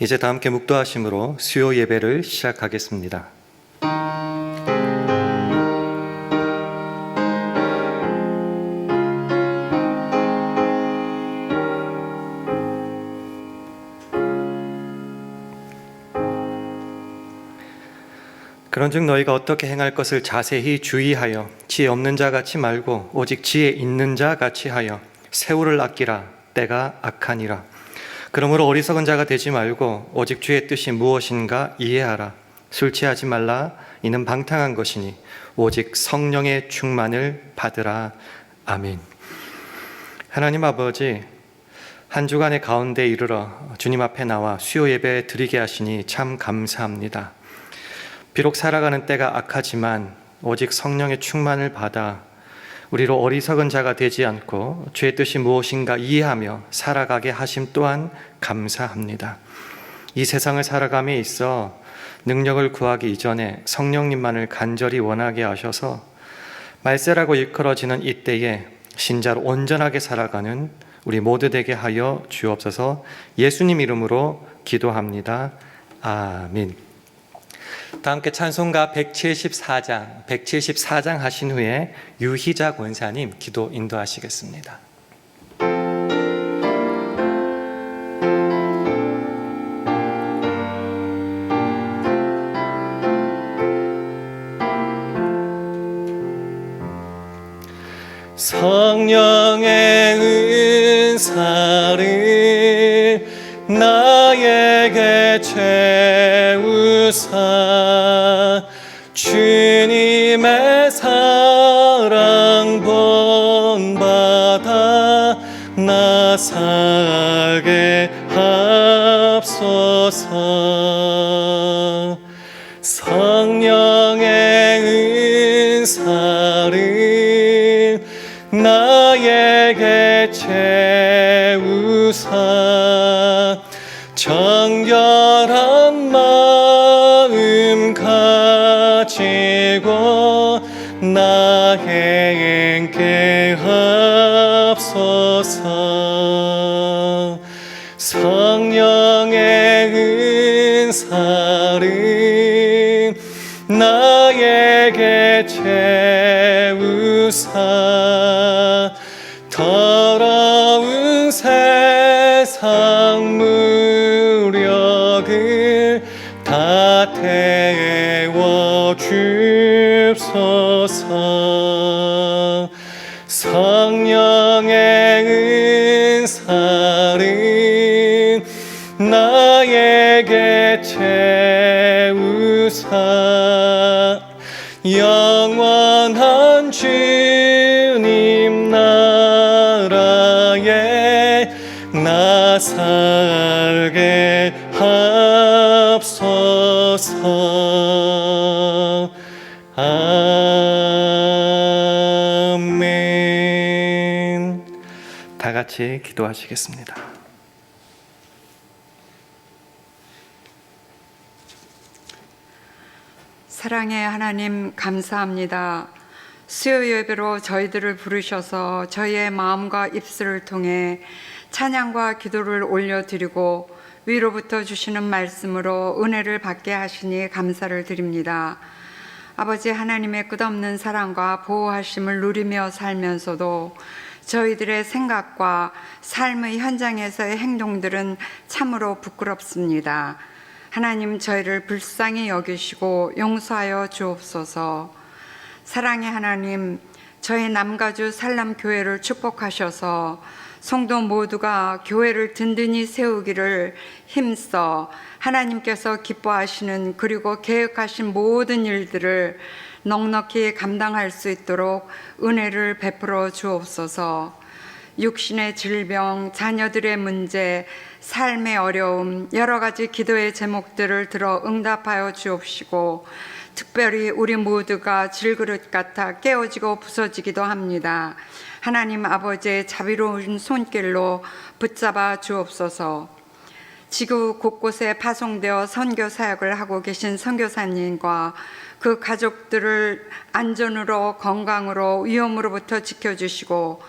이제 다 함께 묵도하심으로 수요 예배를 시작하겠습니다. 그런즉 너희가 어떻게 행할 것을 자세히 주의하여 지혜 없는 자 같이 말고 오직 지혜 있는 자 같이 하여 세월을 아끼라. 때가 악하니라. 그러므로 어리석은 자가 되지 말고 오직 주의 뜻이 무엇인가 이해하라. 술 취하지 말라. 이는 방탕한 것이니 오직 성령의 충만을 받으라. 아멘. 하나님 아버지, 한 주간의 가운데 이르러 주님 앞에 나와 수요 예배 드리게 하시니 참 감사합니다. 비록 살아가는 때가 악하지만 오직 성령의 충만을 받아 우리로 어리석은 자가 되지 않고 주의 뜻이 무엇인가 이해하며 살아가게 하심 또한 감사합니다. 이 세상을 살아감에 있어 능력을 구하기 이전에 성령님만을 간절히 원하게 하셔서 말세라고 일컬어지는 이때에 신자로 온전하게 살아가는 우리 모두 되게 하여 주옵소서. 예수님 이름으로 기도합니다. 아멘. 다 함께 찬송가 174장 하신 후에 유희자 권사님 기도 인도하시겠습니다. 성령의 은사를 나에게 채우사 주님의 사랑 본받아 나 살게 하옵소서. 성령의 은사를 나에게 채우사 정결한 마음 가지고 나 행케 하옵소서. 성령의 은사를 나에게 채우사 더러운 세상 무력을 다 태워 주옵소서. 성령의 은사를 나에게 채우사 영원한 주님 나라에 나 살게 하옵소서. 아멘. 다 같이 기도하시겠습니다. 사랑의 하나님, 감사합니다. 수요 예배로 저희들을 부르셔서 저희의 마음과 입술을 통해 찬양과 기도를 올려드리고 위로부터 주시는 말씀으로 은혜를 받게 하시니 감사를 드립니다. 아버지 하나님의 끝없는 사랑과 보호하심을 누리며 살면서도 저희들의 생각과 삶의 현장에서의 행동들은 참으로 부끄럽습니다. 하나님, 저희를 불쌍히 여기시고 용서하여 주옵소서. 사랑의 하나님, 저희 남가주 살람교회를 축복하셔서 성도 모두가 교회를 든든히 세우기를 힘써 하나님께서 기뻐하시는 그리고 계획하신 모든 일들을 넉넉히 감당할 수 있도록 은혜를 베풀어 주옵소서. 육신의 질병, 자녀들의 문제, 삶의 어려움, 여러 가지 기도의 제목들을 들어 응답하여 주옵시고 특별히 우리 모두가 질그릇 같아 깨어지고 부서지기도 합니다. 하나님 아버지의 자비로운 손길로 붙잡아 주옵소서. 지구 곳곳에 파송되어 선교 사역을 하고 계신 선교사님과 그 가족들을 안전으로 건강으로 위험으로부터 지켜주시고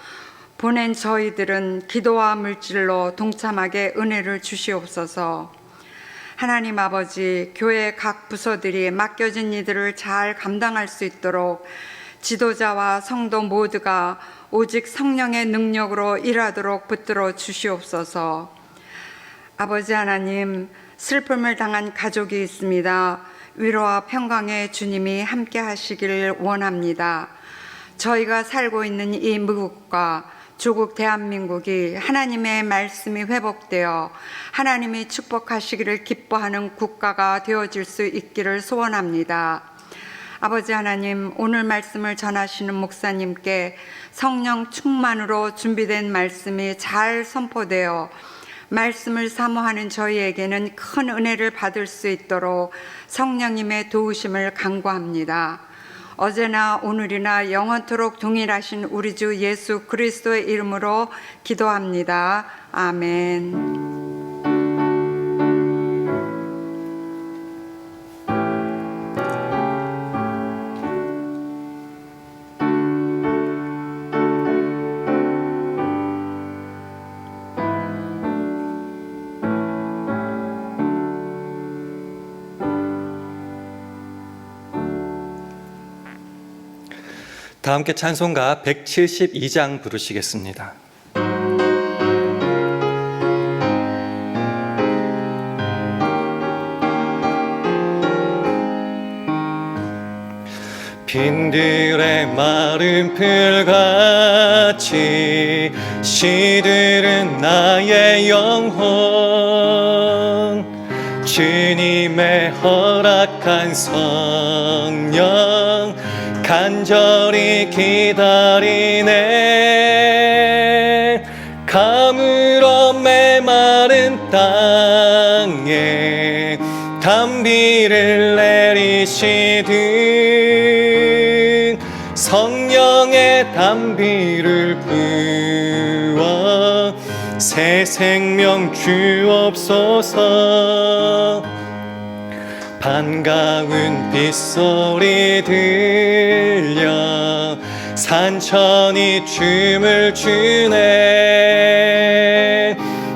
보낸 저희들은 기도와 물질로 동참하게 은혜를 주시옵소서. 하나님 아버지, 교회 각 부서들이 맡겨진 이들을 잘 감당할 수 있도록 지도자와 성도 모두가 오직 성령의 능력으로 일하도록 붙들어 주시옵소서. 아버지 하나님, 슬픔을 당한 가족이 있습니다. 위로와 평강의 주님이 함께 하시기를 원합니다. 저희가 살고 있는 이 미국과 조국 대한민국이 하나님의 말씀이 회복되어 하나님이 축복하시기를 기뻐하는 국가가 되어질 수 있기를 소원합니다. 아버지 하나님, 오늘 말씀을 전하시는 목사님께 성령 충만으로 준비된 말씀이 잘 선포되어 말씀을 사모하는 저희에게는 큰 은혜를 받을 수 있도록 성령님의 도우심을 간구합니다. 어제나 오늘이나 영원토록 동일하신 우리 주 예수 그리스도의 이름으로 기도합니다. 아멘. 다 함께 찬송가 172장 부르시겠습니다. 빈들의 마른 풀같이 시들은 나의 영혼, 주님의 허락한 성령 간절히 기다리네. 가물어 메마른 땅에 단비를 내리시듯 성령의 단비를 부어 새 생명 주옵소서. 반가운 빗소리 들려 산천이 춤을 추네.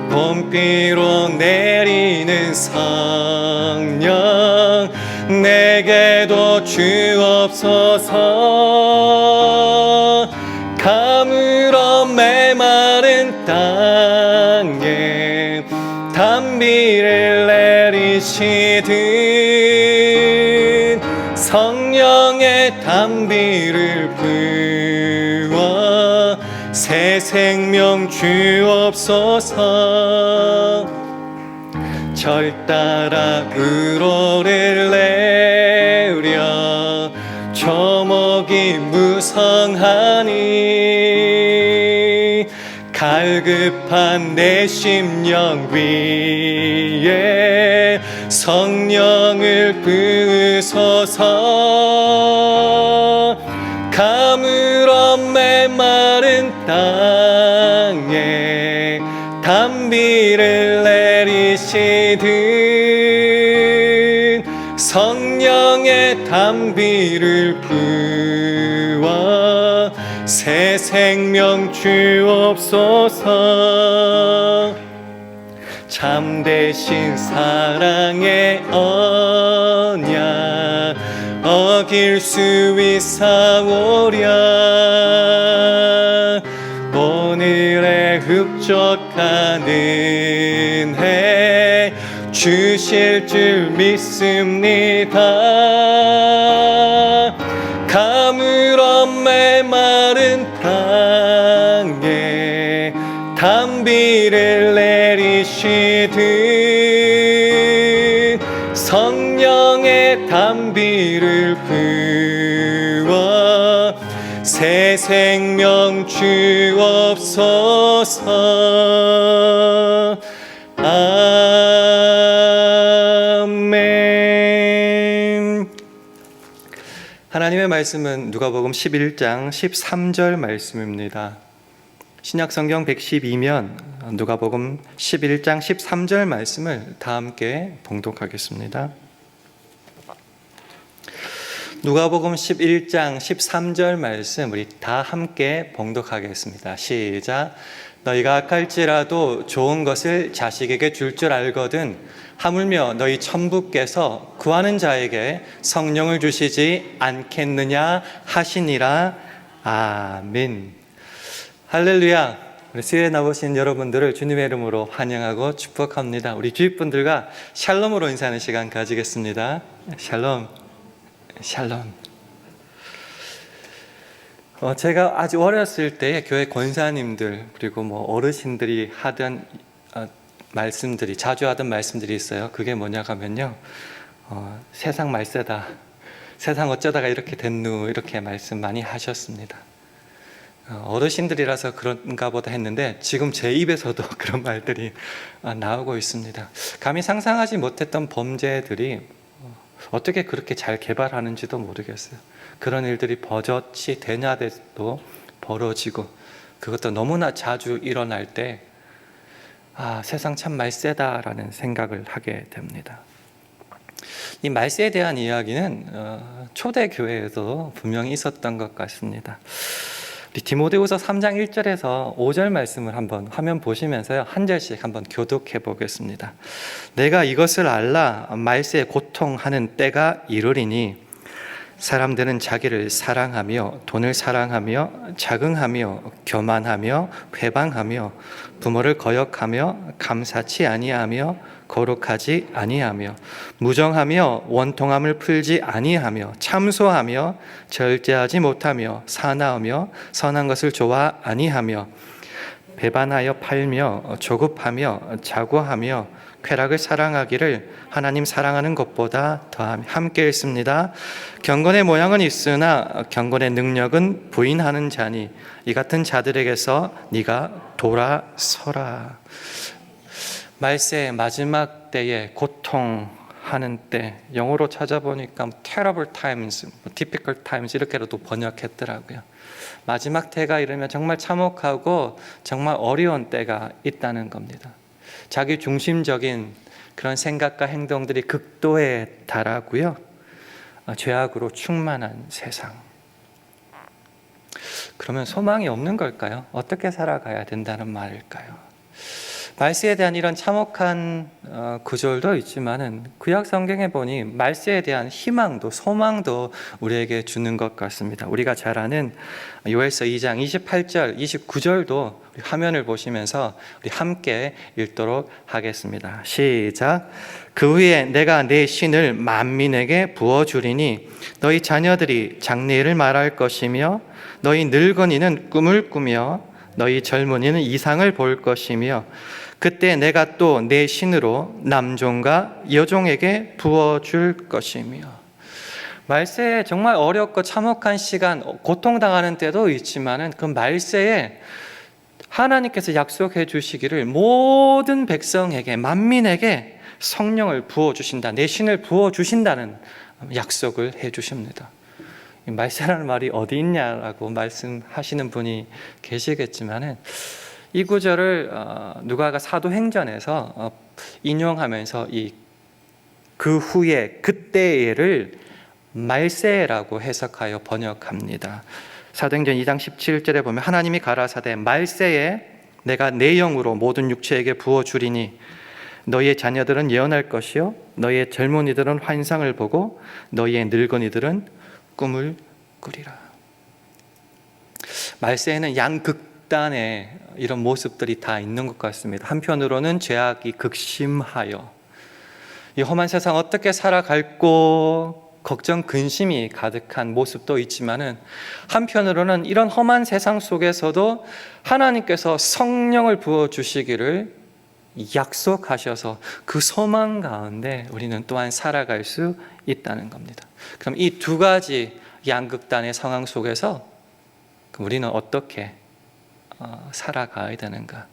봄비로 내리는 성령 내게도 주옵소서. 가물어 메마른 땅에 단비를 내리시듯 성령의 단비를 부어 새 생명 주옵소서. 절 따라 우로를 내려 조목이 무성하니 갈급한 내 심령 위에 성령을 부으소서. 가물어 메마른 땅에 단비를 내리시듯 성령의 단비를 부어 새 생명 주옵소서. 참되신 사랑의 언약 어길 수 있사오랴. 오늘의 흡족한 은혜 주실 줄 믿습니다. 가물어 메마른 땅에 단비를 내리시듯 성령의 단비를 부어 새 생명 주옵소서. 아멘. 하나님의 말씀은 누가복음 11장 13절 말씀입니다. 신약성경 112면 누가복음 11장 13절 말씀을 다 함께 봉독하겠습니다. 누가복음 11장 13절 말씀 우리 다 함께 봉독하겠습니다. 시작. 너희가 악할지라도 좋은 것을 자식에게 줄 줄 알거든 하물며 너희 천부께서 구하는 자에게 성령을 주시지 않겠느냐 하시니라. 아멘. 할렐루야. 우리 수요일에 나오신 여러분들을 주님의 이름으로 환영하고 축복합니다. 우리 주위 분들과 샬롬으로 인사하는 시간 가지겠습니다. 샬롬, 샬롬. 제가 아주 어렸을 때 교회 권사님들 그리고 어르신들이 하던 말씀들이, 자주 하던 말씀들이 있어요. 그게 뭐냐 하면요, 세상 말세다, 세상 어쩌다가 이렇게 됐누, 이렇게 말씀 많이 하셨습니다. 어르신들이라서 그런가 보다 했는데 지금 제 입에서도 그런 말들이 나오고 있습니다. 감히 상상하지 못했던 범죄들이 어떻게 그렇게 잘 개발하는지도 모르겠어요. 그런 일들이 버젓이 대낮에도 벌어지고, 그것도 너무나 자주 일어날 때 세상 참 말세다라는 생각을 하게 됩니다. 이 말세에 대한 이야기는 초대 교회에도 분명히 있었던 것 같습니다. 우리 디모데후서 3장 1절에서 5절 말씀을 한번 화면 보시면서요, 한 절씩 한번 교독해 보겠습니다. 내가 이것을 알라 말세에 고통하는 때가 이르리니 사람들은 자기를 사랑하며 돈을 사랑하며 자긍하며 교만하며 회방하며 부모를 거역하며 감사치 아니하며 거룩하지 아니하며 무정하며 원통함을 풀지 아니하며 참소하며 절제하지 못하며 사나우며 선한 것을 좋아 아니하며 배반하여 팔며 조급하며 자고하며 쾌락을 사랑하기를 하나님 사랑하는 것보다 더 함께 있습니다. 경건의 모양은 있으나 경건의 능력은 부인하는 자니 이 같은 자들에게서 네가 돌아서라. 말세의 마지막 때에 고통하는 때, 영어로 찾아보니까 terrible times, difficult times 이렇게라도 번역했더라고요. 마지막 때가 이르면 정말 참혹하고 정말 어려운 때가 있다는 겁니다. 자기 중심적인 그런 생각과 행동들이 극도에 달하고요, 죄악으로 충만한 세상. 그러면 소망이 없는 걸까요? 어떻게 살아가야 된다는 말일까요? 말세에 대한 이런 참혹한 구절도 있지만은 구약 성경에 보니 말세에 대한 희망도 소망도 우리에게 주는 것 같습니다. 우리가 잘 아는 요엘서 2장 28절, 29절도 화면을 보시면서 우리 함께 읽도록 하겠습니다. 시작. 그 후에 내가 내 신을 만민에게 부어주리니 너희 자녀들이 장래일을 말할 것이며 너희 늙은이는 꿈을 꾸며 너희 젊은이는 이상을 볼 것이며 그때 내가 또 내 신으로 남종과 여종에게 부어줄 것이며. 말세에 정말 어렵고 참혹한 시간, 고통당하는 때도 있지만은 그 말세에 하나님께서 약속해 주시기를 모든 백성에게, 만민에게 성령을 부어주신다, 내 신을 부어주신다는 약속을 해 주십니다. 말세라는 말이 어디 있냐라고 말씀하시는 분이 계시겠지만은 이 구절을 누가가 사도행전에서 인용하면서 그 후에 그때를 말세라고 해석하여 번역합니다. 사도행전 2장 17절에 보면 하나님이 가라사대 말세에 내가 내 영으로 모든 육체에게 부어주리니 너희의 자녀들은 예언할 것이요 너희의 젊은이들은 환상을 보고 너희의 늙은이들은 꿈을 꾸리라. 말세에는 양극단의 이런 모습들이 다 있는 것 같습니다. 한편으로는 죄악이 극심하여 이 험한 세상 어떻게 살아갈고 걱정 근심이 가득한 모습도 있지만은 한편으로는 이런 험한 세상 속에서도 하나님께서 성령을 부어 주시기를 약속하셔서 그 소망 가운데 우리는 또한 살아갈 수 있다는 겁니다. 그럼 이 두 가지 양극단의 상황 속에서 우리는 어떻게 살아가야 되는가?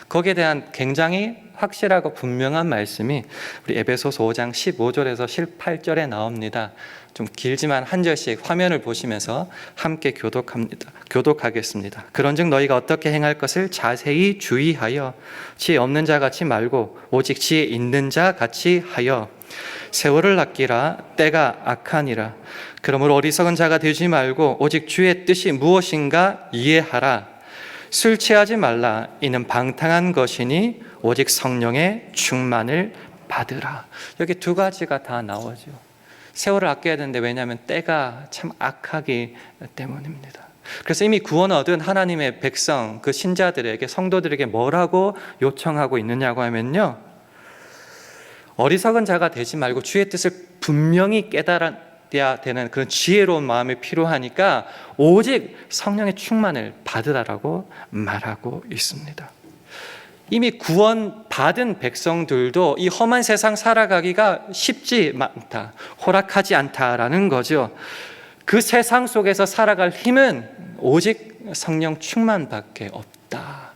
거기에 대한 굉장히 확실하고 분명한 말씀이 우리 에베소서 5장 15절에서 18절에 나옵니다. 좀 길지만 한 절씩 화면을 보시면서 함께 교독하겠습니다. 그런즉 너희가 어떻게 행할 것을 자세히 주의하여 지혜 없는 자 같이 말고 오직 지혜 있는 자 같이 하여 세월을 아끼라. 때가 악하니라. 그러므로 어리석은 자가 되지 말고 오직 주의 뜻이 무엇인가 이해하라. 술 취하지 말라. 이는 방탕한 것이니 오직 성령의 충만을 받으라. 여기 두 가지가 다 나오죠. 세월을 아껴야 되는데 왜냐하면 때가 참 악하기 때문입니다. 그래서 이미 구원 얻은 하나님의 백성, 그 신자들에게, 성도들에게 뭐라고 요청하고 있느냐고 하면요, 어리석은 자가 되지 말고 주의 뜻을 분명히 깨달아야 되는 그런 지혜로운 마음이 필요하니까 오직 성령의 충만을 받으라고 말하고 있습니다. 이미 구원 받은 백성들도 이 험한 세상 살아가기가 쉽지 않다, 호락하지 않다라는 거죠. 그 세상 속에서 살아갈 힘은 오직 성령 충만밖에 없다.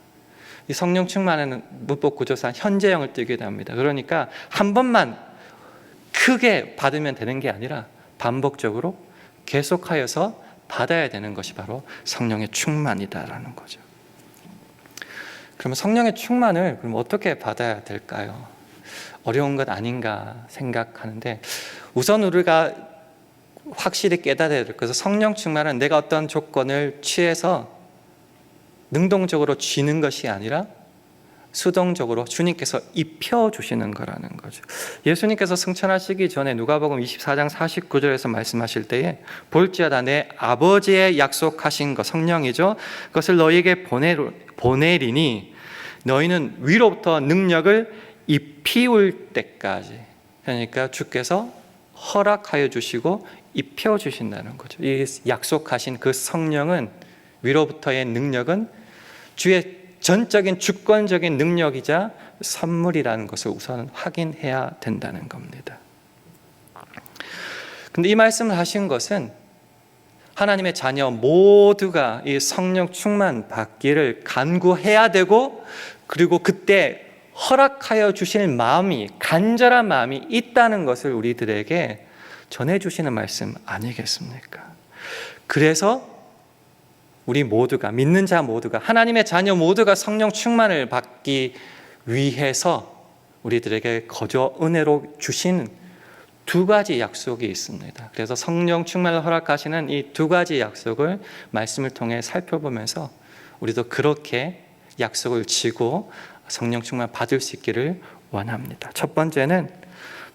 이 성령 충만에는 문법 구조상 현재형을 띄게 됩니다. 그러니까 한 번만 크게 받으면 되는 게 아니라 반복적으로 계속하여서 받아야 되는 것이 바로 성령의 충만이다라는 거죠. 그러면 성령의 충만을 그럼 어떻게 받아야 될까요? 어려운 것 아닌가 생각하는데, 우선 우리가 확실히 깨달아야 될 것은 성령 충만은 내가 어떤 조건을 취해서 능동적으로 쥐는 것이 아니라 수동적으로 주님께서 입혀주시는 거라는 거죠. 예수님께서 승천하시기 전에 누가복음 24장 49절에서 말씀하실 때에 볼지어다 내 아버지의 약속하신 것, 성령이죠, 그것을 너희에게 보내리니 너희는 위로부터 능력을 입히울 때까지, 그러니까 주께서 허락하여 주시고 입혀주신다는 거죠. 이 약속하신 그 성령은, 위로부터의 능력은 주의 전적인 주권적인 능력이자 선물이라는 것을 우선 확인해야 된다는 겁니다. 근데 이 말씀을 하신 것은 하나님의 자녀 모두가 이 성령 충만 받기를 간구해야 되고, 그리고 그때 허락하여 주실 마음이, 간절한 마음이 있다는 것을 우리들에게 전해주시는 말씀 아니겠습니까? 그래서 우리 모두가, 믿는 자 모두가, 하나님의 자녀 모두가 성령 충만을 받기 위해서 우리들에게 거저 은혜로 주신 두 가지 약속이 있습니다. 그래서 성령 충만을 허락하시는 이 두 가지 약속을 말씀을 통해 살펴보면서 우리도 그렇게 약속을 지고 성령 충만 받을 수 있기를 원합니다. 첫 번째는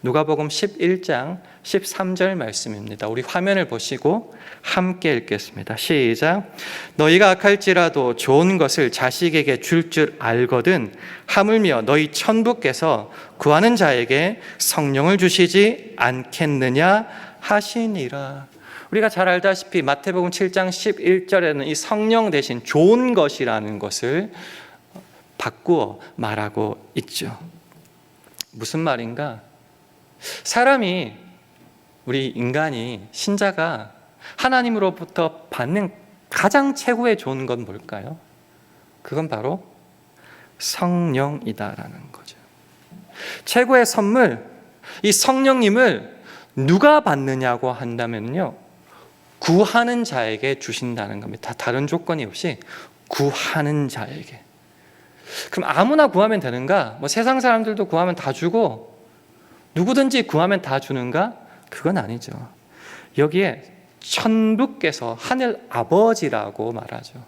누가복음 11장 13절 말씀입니다. 우리 화면을 보시고 함께 읽겠습니다. 시작. 너희가 악할지라도 좋은 것을 자식에게 줄 알거든 하물며 너희 천부께서 구하는 자에게 성령을 주시지 않겠느냐 하시니라. 우리가 잘 알다시피 마태복음 7장 11절에는 이 성령 대신 좋은 것이라는 것을 바꾸어 말하고 있죠. 무슨 말인가? 사람이, 우리 인간이, 신자가 하나님으로부터 받는 가장 최고의 좋은 건 뭘까요? 그건 바로 성령이다라는 거죠. 최고의 선물, 이 성령님을 누가 받느냐고 한다면요, 구하는 자에게 주신다는 겁니다. 다른 조건이 없이 구하는 자에게. 그럼 아무나 구하면 되는가? 뭐 세상 사람들도 구하면 다 주고 누구든지 구하면 다 주는가? 그건 아니죠. 여기에 천부께서, 하늘 아버지라고 말하죠.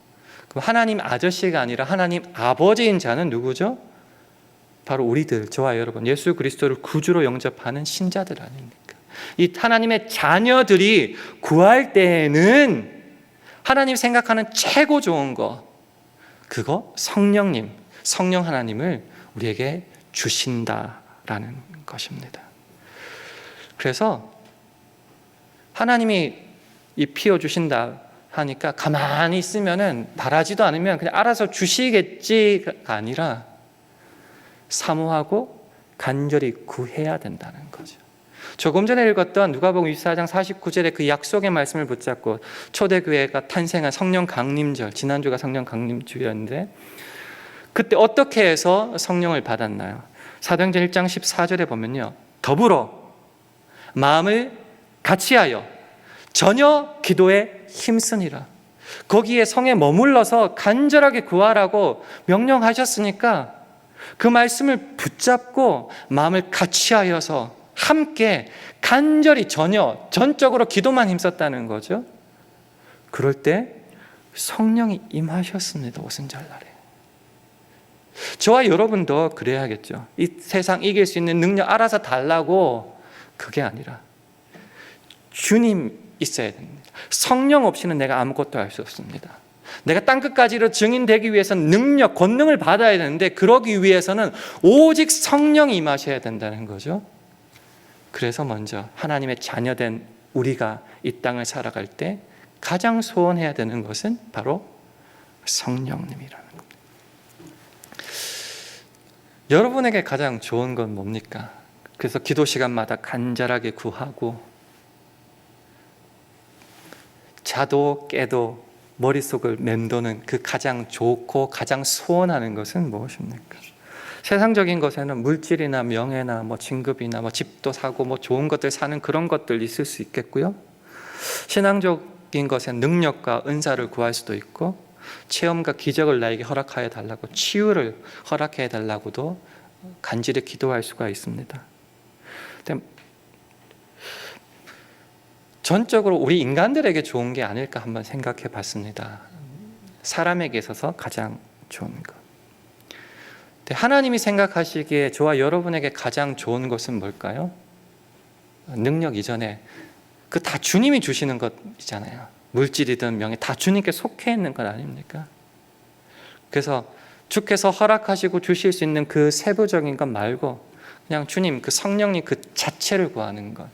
그럼 하나님 아저씨가 아니라 하나님 아버지인 자는 누구죠? 바로 우리들, 저와 여러분, 예수 그리스도를 구주로 영접하는 신자들 아닙니까? 이 하나님의 자녀들이 구할 때에는 하나님 생각하는 최고 좋은 거, 그거 성령님, 성령 하나님을 우리에게 주신다라는 것입니다. 그래서 하나님이 피워 주신다 하니까 가만히 있으면은, 바라지도 않으면 그냥 알아서 주시겠지가 아니라 사모하고 간절히 구해야 된다는 거죠. 조금 전에 읽었던 누가복음 24장 49절의 그 약속의 말씀을 붙잡고 초대교회가 탄생한 성령 강림절, 지난주가 성령 강림주였는데 그때 어떻게 해서 성령을 받았나요? 사도행전 1장 14절에 보면요, 더불어 마음을 같이하여 전혀 기도에 힘쓰니라. 거기에 성에 머물러서 간절하게 구하라고 명령하셨으니까 그 말씀을 붙잡고 마음을 같이하여서 함께 간절히 전적으로 기도만 힘썼다는 거죠. 그럴 때 성령이 임하셨습니다. 오순절날에. 저와 여러분도 그래야겠죠. 이 세상 이길 수 있는 능력 알아서 달라고, 그게 아니라 주님 있어야 됩니다. 성령 없이는 내가 아무것도 할 수 없습니다. 내가 땅끝까지로 증인되기 위해서는 능력, 권능을 받아야 되는데, 그러기 위해서는 오직 성령이 임하셔야 된다는 거죠. 그래서 먼저 하나님의 자녀된 우리가 이 땅을 살아갈 때 가장 소원해야 되는 것은 바로 성령님이라는 겁니다. 여러분에게 가장 좋은 건 뭡니까? 그래서 기도 시간마다 간절하게 구하고 자도 깨도 머릿속을 맴도는 그 가장 좋고 가장 소원하는 것은 무엇입니까? 세상적인 것에는 물질이나 명예나 진급이나 집도 사고 좋은 것들 사는 그런 것들 있을 수 있겠고요. 신앙적인 것엔 능력과 은사를 구할 수도 있고, 체험과 기적을 나에게 허락하여 달라고, 치유를 허락해 달라고도 간절히 기도할 수가 있습니다. 전적으로 우리 인간들에게 좋은 게 아닐까 한번 생각해 봤습니다. 사람에게 있어서 가장 좋은 것. 하나님이 생각하시기에 저와 여러분에게 가장 좋은 것은 뭘까요? 능력 이전에 그 다 주님이 주시는 것이잖아요. 물질이든 명예 다 주님께 속해 있는 것 아닙니까? 그래서 주께서 허락하시고 주실 수 있는 그 세부적인 것 말고 그냥 주님, 그 성령님 그 자체를 구하는 것.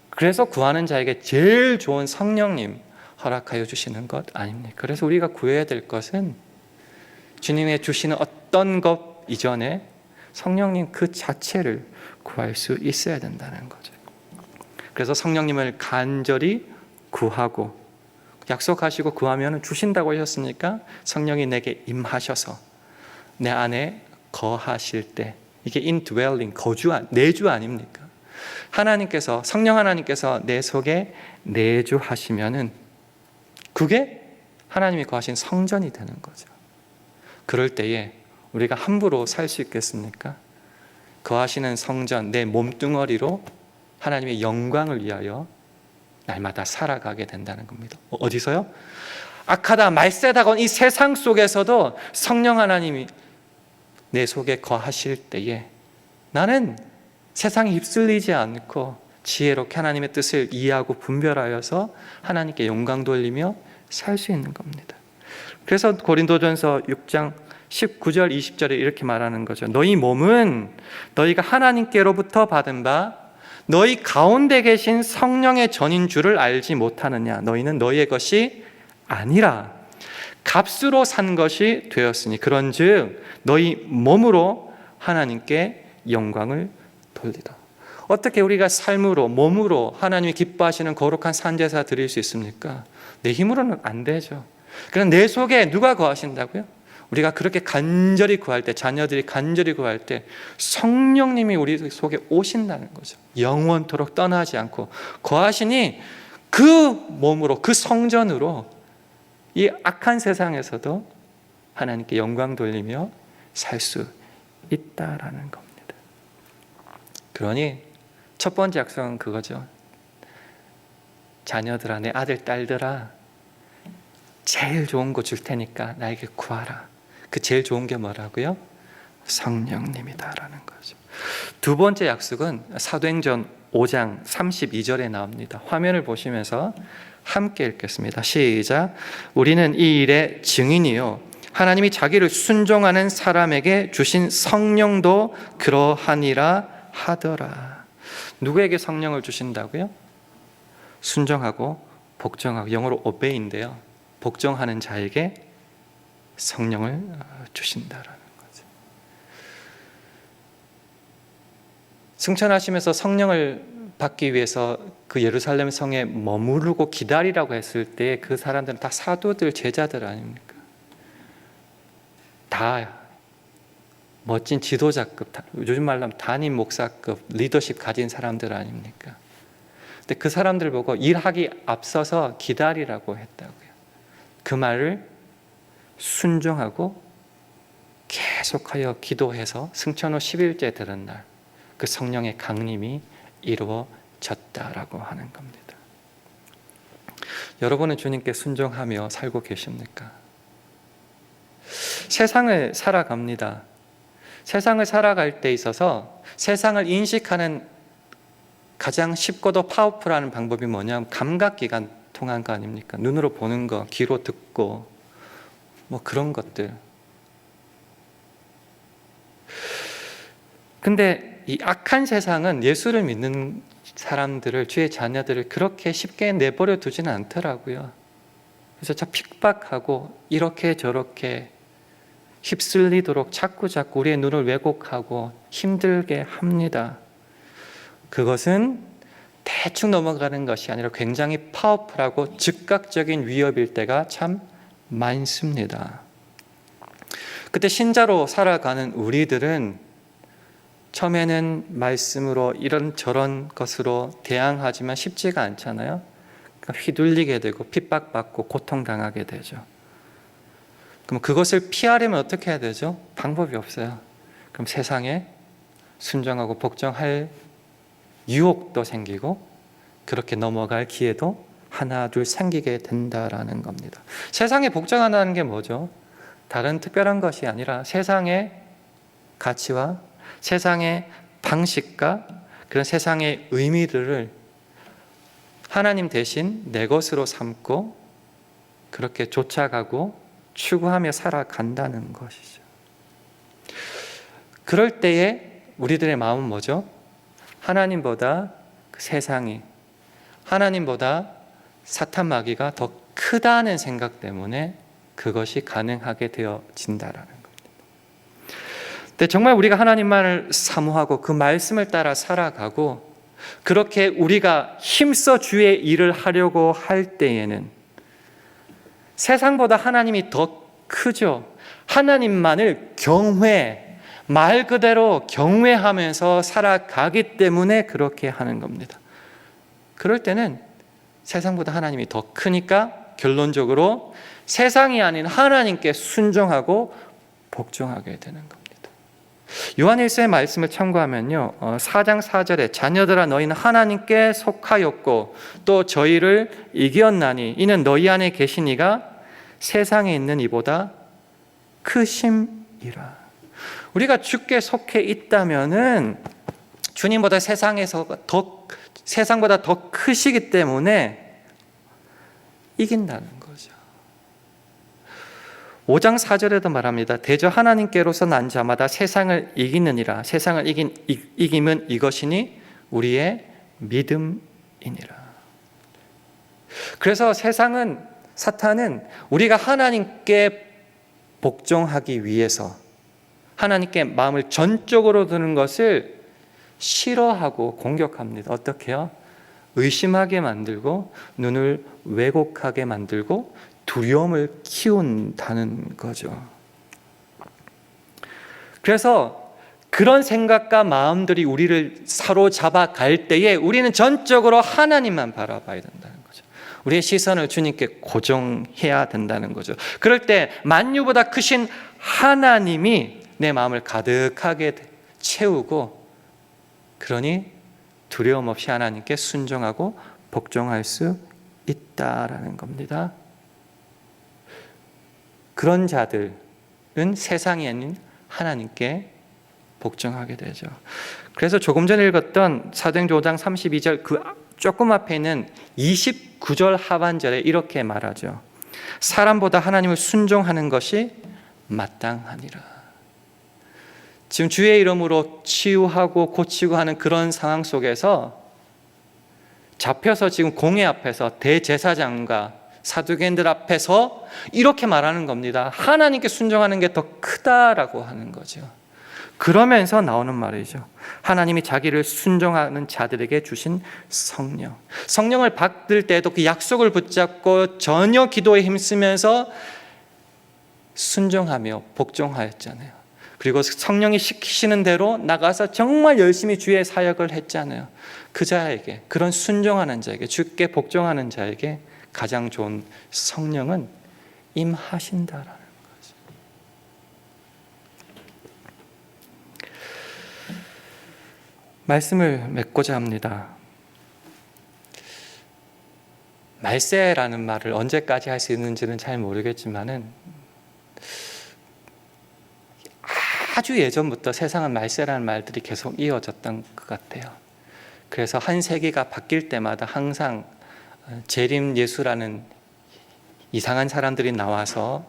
그래서 구하는 자에게 제일 좋은 성령님 허락하여 주시는 것 아닙니까? 그래서 우리가 구해야 될 것은 주님의 주시는 어떤 것 이전에 성령님 그 자체를 구할 수 있어야 된다는 거죠. 그래서 성령님을 간절히 구하고, 약속하시고 구하면 주신다고 하셨으니까 성령이 내게 임하셔서 내 안에 거하실 때, 이게 indwelling, 내주 아닙니까? 하나님께서, 성령 하나님께서 내 속에 내주하시면은 그게 하나님이 거하신 성전이 되는 거죠. 그럴 때에 우리가 함부로 살 수 있겠습니까? 거하시는 성전, 내 몸뚱어리로 하나님의 영광을 위하여 날마다 살아가게 된다는 겁니다. 어디서요? 악하다, 말세다건 이 세상 속에서도 성령 하나님이 내 속에 거하실 때에 나는 세상에 휩쓸리지 않고 지혜롭게 하나님의 뜻을 이해하고 분별하여서 하나님께 영광 돌리며 살 수 있는 겁니다. 그래서 고린도전서 6장 19절 20절에 이렇게 말하는 거죠. 너희 몸은 너희가 하나님께로부터 받은 바 너희 가운데 계신 성령의 전인 줄을 알지 못하느냐. 너희는 너희의 것이 아니라 값으로 산 것이 되었으니 그런즉 너희 몸으로 하나님께 영광을 돌리라. 어떻게 우리가 삶으로, 몸으로 하나님이 기뻐하시는 거룩한 산제사 드릴 수 있습니까? 내 힘으로는 안 되죠. 그럼 내 속에 누가 거하신다고요? 우리가 그렇게 간절히 구할 때, 자녀들이 간절히 구할 때 성령님이 우리 속에 오신다는 거죠. 영원토록 떠나지 않고 거하시니 그 몸으로, 그 성전으로 이 악한 세상에서도 하나님께 영광 돌리며 살 수 있다라는 겁니다. 그러니 첫 번째 약속은 그거죠. 자녀들아, 내 아들, 딸들아, 제일 좋은 거 줄 테니까 나에게 구하라. 그 제일 좋은 게 뭐라고요? 성령님이다라는 거죠. 두 번째 약속은 사도행전 5장 32절에 나옵니다. 화면을 보시면서 함께 읽겠습니다. 시작. 우리는 이 일의 증인이요 하나님이 자기를 순종하는 사람에게 주신 성령도 그러하니라 하더라. 누구에게 성령을 주신다고요? 순종하고 복종하고, 영어로 obey인데요, 복종하는 자에게 성령을 주신다라는 거죠. 승천하시면서 성령을 받기 위해서 그 예루살렘 성에 머무르고 기다리라고 했을 때 그 사람들은 다 사도들, 제자들 아닙니까? 다 멋진 지도자급, 요즘 말로 하면 담임 목사급 리더십 가진 사람들 아닙니까? 근데 그 사람들 보고 일하기 앞서서 기다리라고 했다고요. 그 말을 순종하고 계속하여 기도해서 승천 후 10일째 되는 날 그 성령의 강림이 이루어졌다라고 하는 겁니다. 여러분은 주님께 순종하며 살고 계십니까? 세상을 살아갑니다. 세상을 살아갈 때 있어서 세상을 인식하는 가장 쉽고도 파워풀한 방법이 뭐냐면 감각기관 통한 거 아닙니까? 눈으로 보는 거, 귀로 듣고 뭐 그런 것들. 근데 이 악한 세상은 예수를 믿는 사람들을, 주의 자녀들을 그렇게 쉽게 내버려 두지는 않더라고요. 그래서 참 핍박하고 이렇게 저렇게 휩쓸리도록 자꾸 우리의 눈을 왜곡하고 힘들게 합니다. 그것은 대충 넘어가는 것이 아니라 굉장히 파워풀하고 즉각적인 위협일 때가 참 많습니다. 그때 신자로 살아가는 우리들은 처음에는 말씀으로 이런저런 것으로 대항하지만 쉽지가 않잖아요. 그러니까 휘둘리게 되고 핍박받고 고통당하게 되죠. 그럼 그것을 피하려면 어떻게 해야 되죠? 방법이 없어요. 그럼 세상에 순종하고 복종할 유혹도 생기고 그렇게 넘어갈 기회도 하나 둘 생기게 된다라는 겁니다. 세상에 복종한다는 게 뭐죠? 다른 특별한 것이 아니라 세상의 가치와 세상의 방식과 그런 세상의 의미들을 하나님 대신 내 것으로 삼고 그렇게 쫓아가고 추구하며 살아간다는 것이죠. 그럴 때에 우리들의 마음은 뭐죠? 하나님보다 그 세상이, 하나님보다 사탄 마귀가 더 크다는 생각 때문에 그것이 가능하게 되어진다라는 겁니다. 근데 정말 우리가 하나님만을 사모하고 그 말씀을 따라 살아가고 그렇게 우리가 힘써 주의 일을 하려고 할 때에는 세상보다 하나님이 더 크죠. 하나님만을 말 그대로 경외하면서 살아가기 때문에 그렇게 하는 겁니다. 그럴 때는 세상보다 하나님이 더 크니까 결론적으로 세상이 아닌 하나님께 순종하고 복종하게 되는 겁니다. 요한일서의 말씀을 참고하면요, 4장 4절에 자녀들아 너희는 하나님께 속하였고 또 저희를 이겼나니 이는 너희 안에 계신 이가 세상에 있는 이보다 크심이라. 우리가 주께 속해 있다면은 주님보다 세상보다 더 크시기 때문에 이긴다는 거죠. 5장 4절에도 말합니다. 대저 하나님께로서 난 자마다 세상을 이기느니라. 세상을 이김은 이것이니 우리의 믿음이니라. 그래서 사탄은 우리가 하나님께 복종하기 위해서 하나님께 마음을 전적으로 두는 것을 싫어하고 공격합니다. 어떻게요? 의심하게 만들고 눈을 왜곡하게 만들고 두려움을 키운다는 거죠. 그래서 그런 생각과 마음들이 우리를 사로잡아 갈 때에 우리는 전적으로 하나님만 바라봐야 된다는 거죠. 우리의 시선을 주님께 고정해야 된다는 거죠. 그럴 때 만유보다 크신 하나님이 내 마음을 가득하게 채우고, 그러니 두려움 없이 하나님께 순종하고 복종할 수 있다라는 겁니다. 그런 자들은 세상이 아닌 하나님께 복종하게 되죠. 그래서 조금 전에 읽었던 사도행전 5장 32절 그 조금 앞에 있는 29절 하반절에 이렇게 말하죠. 사람보다 하나님을 순종하는 것이 마땅하니라. 지금 주의 이름으로 치유하고 고치고 하는 그런 상황 속에서 잡혀서 지금 공회 앞에서 대제사장과 사두개인들 앞에서 이렇게 말하는 겁니다. 하나님께 순종하는 게 더 크다라고 하는 거죠. 그러면서 나오는 말이죠. 하나님이 자기를 순종하는 자들에게 주신 성령. 성령을 받을 때도 그 약속을 붙잡고 전혀 기도에 힘쓰면서 순종하며 복종하였잖아요. 그리고 성령이 시키시는 대로 나가서 정말 열심히 주의 사역을 했잖아요. 그 자에게, 그런 순종하는 자에게, 주께 복종하는 자에게 가장 좋은 성령은 임하신다라는 거죠. 말씀을 맺고자 합니다. 말세라는 말을 언제까지 할 수 있는지는 잘 모르겠지만은 아주 예전부터 세상은 말세라는 말들이 계속 이어졌던 것 같아요. 그래서 한 세기가 바뀔 때마다 항상 재림 예수라는 이상한 사람들이 나와서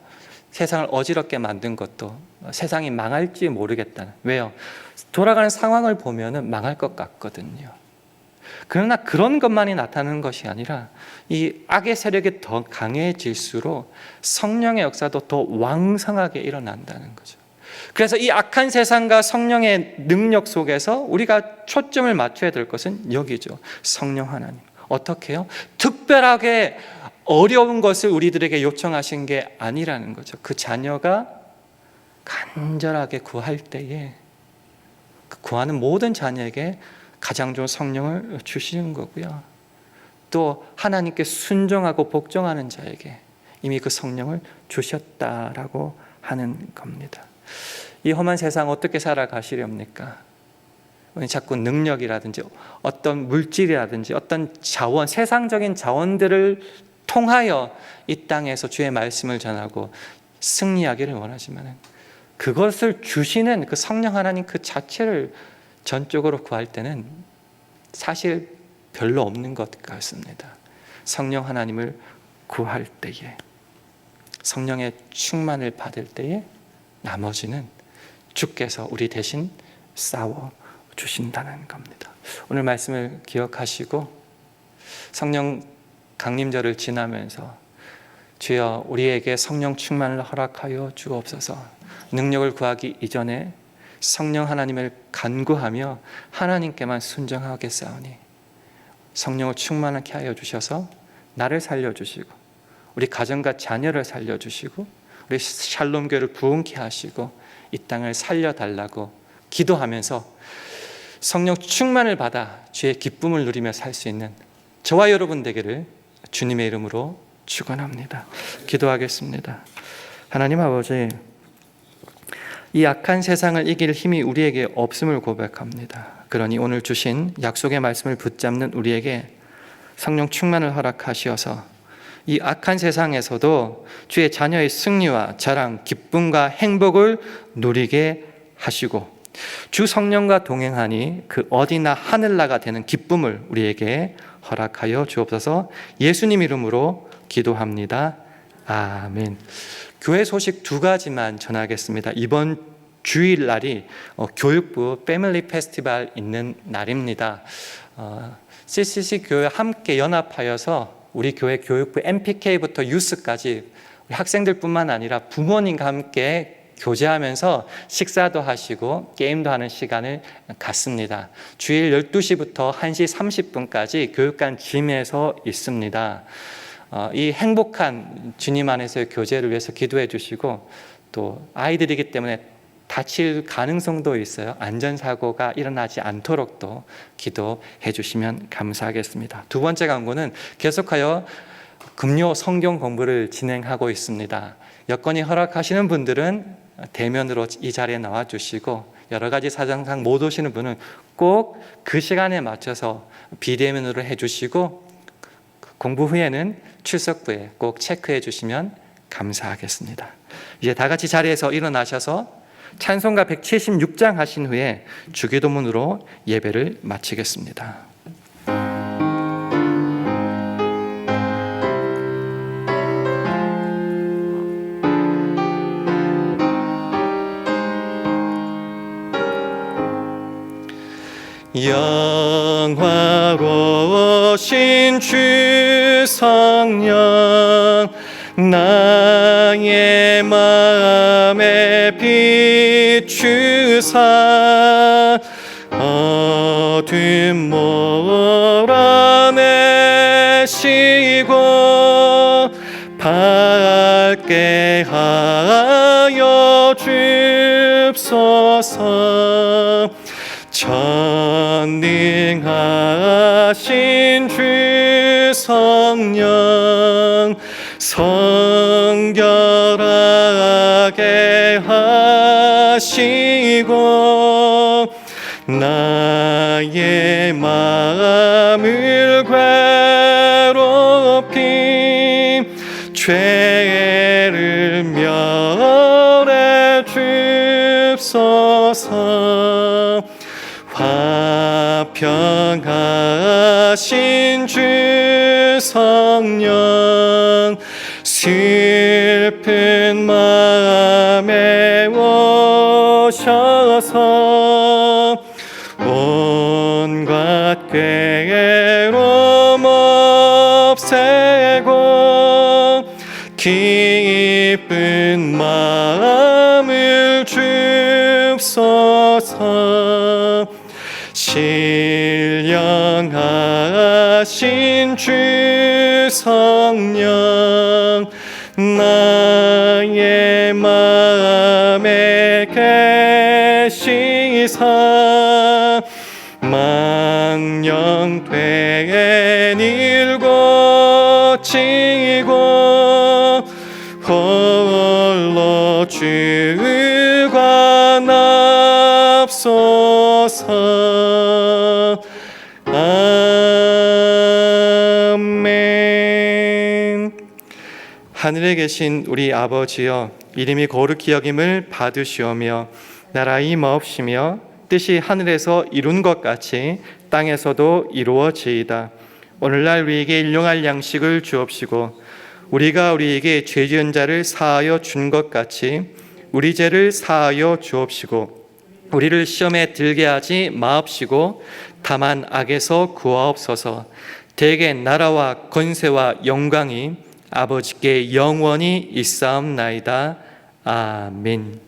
세상을 어지럽게 만든 것도 세상이 망할지 모르겠다는. 왜요? 돌아가는 상황을 보면은 망할 것 같거든요. 그러나 그런 것만이 나타나는 것이 아니라 이 악의 세력이 더 강해질수록 성령의 역사도 더 왕성하게 일어난다는 거죠. 그래서 이 악한 세상과 성령의 능력 속에서 우리가 초점을 맞춰야 될 것은 여기죠. 성령 하나님. 어떻게 해요? 특별하게 어려운 것을 우리들에게 요청하신 게 아니라는 거죠. 그 자녀가 간절하게 구할 때에 그 구하는 모든 자녀에게 가장 좋은 성령을 주시는 거고요. 또 하나님께 순종하고 복종하는 자에게 이미 그 성령을 주셨다라고 하는 겁니다. 이 험한 세상 어떻게 살아가시렵니까? 자꾸 능력이라든지 어떤 물질이라든지 어떤 자원, 세상적인 자원들을 통하여 이 땅에서 주의 말씀을 전하고 승리하기를 원하지만 그것을 주시는 그 성령 하나님 그 자체를 전적으로 구할 때는 사실 별로 없는 것 같습니다. 성령 하나님을 구할 때에, 성령의 충만을 받을 때에 나머지는 주께서 우리 대신 싸워 주신다는 겁니다. 오늘 말씀을 기억하시고 성령 강림절을 지나면서 주여 우리에게 성령 충만을 허락하여 주옵소서. 능력을 구하기 이전에 성령 하나님을 간구하며 하나님께만 순종하겠사오니 성령을 충만하게 하여 주셔서 나를 살려주시고 우리 가정과 자녀를 살려주시고 우리 샬롬교회를 부흥케 하시고 이 땅을 살려달라고 기도하면서 성령 충만을 받아 주의 기쁨을 누리며 살 수 있는 저와 여러분 되기를 주님의 이름으로 축원합니다. 기도하겠습니다. 하나님 아버지, 이 악한 세상을 이길 힘이 우리에게 없음을 고백합니다. 그러니 오늘 주신 약속의 말씀을 붙잡는 우리에게 성령 충만을 허락하시어서 이 악한 세상에서도 주의 자녀의 승리와 자랑, 기쁨과 행복을 누리게 하시고 주 성령과 동행하니 그 어디나 하늘나가 되는 기쁨을 우리에게 허락하여 주옵소서. 예수님 이름으로 기도합니다. 아멘. 교회 소식 두 가지만 전하겠습니다. 이번 주일날이 교육부 패밀리 페스티벌 있는 날입니다. CCC 교회 함께 연합하여서 우리 교회 교육부 MPK부터 유스까지 학생들뿐만 아니라 부모님과 함께 교제하면서 식사도 하시고 게임도 하는 시간을 갖습니다. 주일 12시부터 1시 30분까지 교육관 짐에서 있습니다. 이 행복한 주님 안에서의 교제를 위해서 기도해 주시고 또 아이들이기 때문에 다칠 가능성도 있어요. 안전사고가 일어나지 않도록 또 기도해 주시면 감사하겠습니다. 두 번째 광고는 계속하여 금요 성경 공부를 진행하고 있습니다. 여건이 허락하시는 분들은 대면으로 이 자리에 나와 주시고 여러 가지 사정상 못 오시는 분은 꼭 그 시간에 맞춰서 비대면으로 해주시고 공부 후에는 출석부에 꼭 체크해 주시면 감사하겠습니다. 이제 다 같이 자리에서 일어나셔서 찬송가 176장 하신 후에 주기도문으로 예배를 마치겠습니다. 영화로우신 주 성령 나의 마음에 비추사 어둠 몰아내시고 밝게 하여 주옵소서. 전능하신 주 성령 성결하게 하시고 나의 마음을 괴롭히 죄를 멸해 주옵소서. 화평하신 주 성령 슬픈 마음에 오셔서 온갖 괴로움 없애고 기쁜 마음을 주옵소서. 신령하신 주 성령 나의 마음에 계시사 망령된 일 고치고 홀로 주가 납소서. 아멘. 하늘에 계신 우리 아버지여, 이름이 거룩히 여김을 받으시오며 나라 임하옵시며 뜻이 하늘에서 이룬 것 같이 땅에서도 이루어지이다. 오늘날 우리에게 일용할 양식을 주옵시고 우리가 우리에게 죄 지은 자를 사하여 준 것 같이 우리 죄를 사하여 주옵시고 우리를 시험에 들게 하지 마옵시고 다만 악에서 구하옵소서. 대개 나라와 권세와 영광이 아버지께 영원히 있사옵나이다. 아멘.